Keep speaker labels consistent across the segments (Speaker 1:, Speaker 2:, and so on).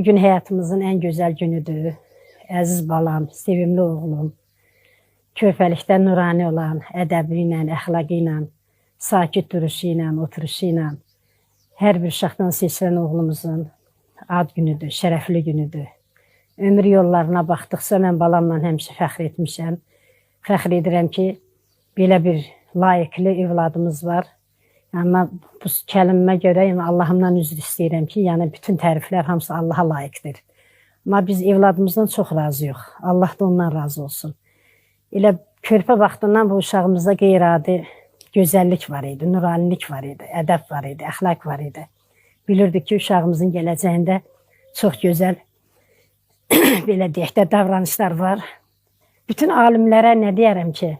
Speaker 1: Bugün həyatımızın ən gözəl günüdür. Əziz balam, sevimli oğlum, körpəlikdə nurani olan ədəbi ilə, əxlaqı ilə, sakit duruşu ilə, oturuşu ilə hər bir uşaqdan seçilən oğlumuzun ad günüdür, şərəfli günüdür. Ömür yollarına baxdıqca mən balamla həmişə fəxr etmişəm. Fəxr edirəm ki, belə bir layiqli evladımız var. Yəni, bu kəlimə görə Allahımdan üzr istəyirəm ki, yəni bütün təriflər hamısı Allaha layiqdir. Amma biz evladımızdan çox razıyıq. Allah da ondan razı olsun. Elə körpə vaxtından bu uşağımızda qeyri-adi gözəllik var idi, nuranilik var idi, ədəb var idi, əxlaq var idi. Bilirdik ki, uşağımızın gələcəyində çox gözəl belə deyək də davranışlar var. Bütün alimlərə nə deyərəm ki,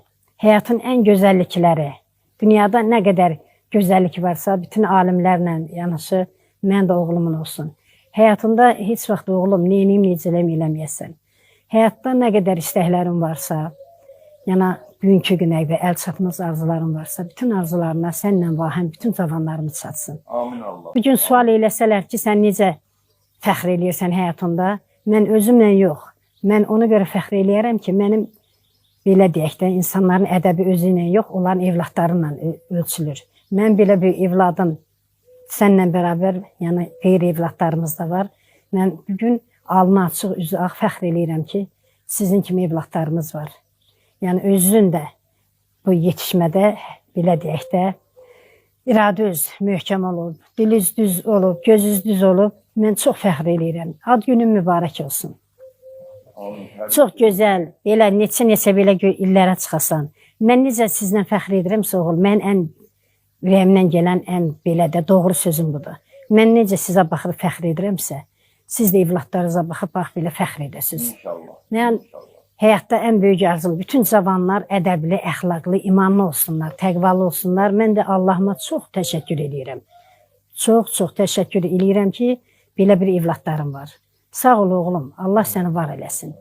Speaker 1: həyatın ən gözəllikləri, dünyada nə qədər gözəllik varsa, bütün alimlərlə yanaşı, mən də oğlumun olsun. Həyatında heç vaxt oğlum, neyiniyim, necələm eləməyəsən. Həyatda nə qədər istəklərim varsa, yəni bugünkü günə və əl çatmaz arzularım varsa, bütün arzularına sənlə vahəm, bütün zamanlarımı çatsın.
Speaker 2: Amin Allah.
Speaker 1: Bugün sual eləsələr ki, sən necə fəxr eləyirsən həyatında? Mən özümlə yox, mən ona görə fəxr eləyərəm ki, mənim belə deyək də, insanların ədəbi özü ilə yox, onların evladlarıyla ölçülür. Mən belə bir evladım sənlə bərabər, yəni qeyri-evladlarımız da var. Mən bugün alnı açıq, üzü ağ fəxr eləyirəm ki, sizin kimi evladlarımız var. Yəni özün də bu yetişmədə, belə deyək də, iradə öz möhkəm olub, diliz düz olub, gözüz düz olub, mən çox fəxr eləyirəm. Ad günün mübarək olsun. Çox gözəl, belə neçə belə illərə çıxasan. Mən necə sizlə fəxr edirəmsə oğul, mən ən ürəyimdən gələn ən belə də doğru sözüm budur. Mən necə sizə baxıb fəxr edirəmsə, siz də evladlarınıza baxıb bax belə fəxr edəsiniz.
Speaker 2: İnşallah.
Speaker 1: Yəni, həyatda ən böyük arzum, bütün cavanlar ədəbli, əxlaqlı, imanlı olsunlar, təqvalı olsunlar. Mən də Allahıma çox təşəkkür edirəm. Çox təşəkkür edirəm ki, belə bir evladlarım var. Sağ ol oğlum, Allah səni var eləsin.